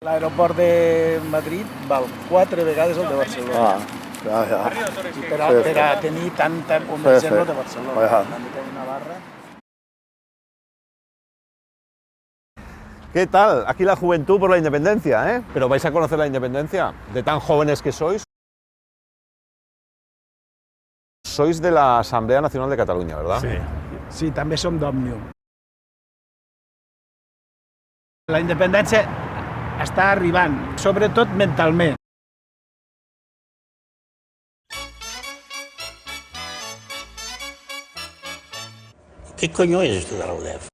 L'aeroport de Madrid val 4 vegades el de Barcelona. Ja. Per a tenir tanta comerciant de Barcelona. Ja. Navarra. ¿Qué tal? Aquí la juventud por la independencia, ¿eh? Pero vais a conocer la independencia, de tan jóvenes que sois. Sois de la Asamblea Nacional de Cataluña, ¿verdad? Sí, també som d'Òmnium. La independència està arribant, sobretot mentalment. ¿Qué coño es esto de la UDEF?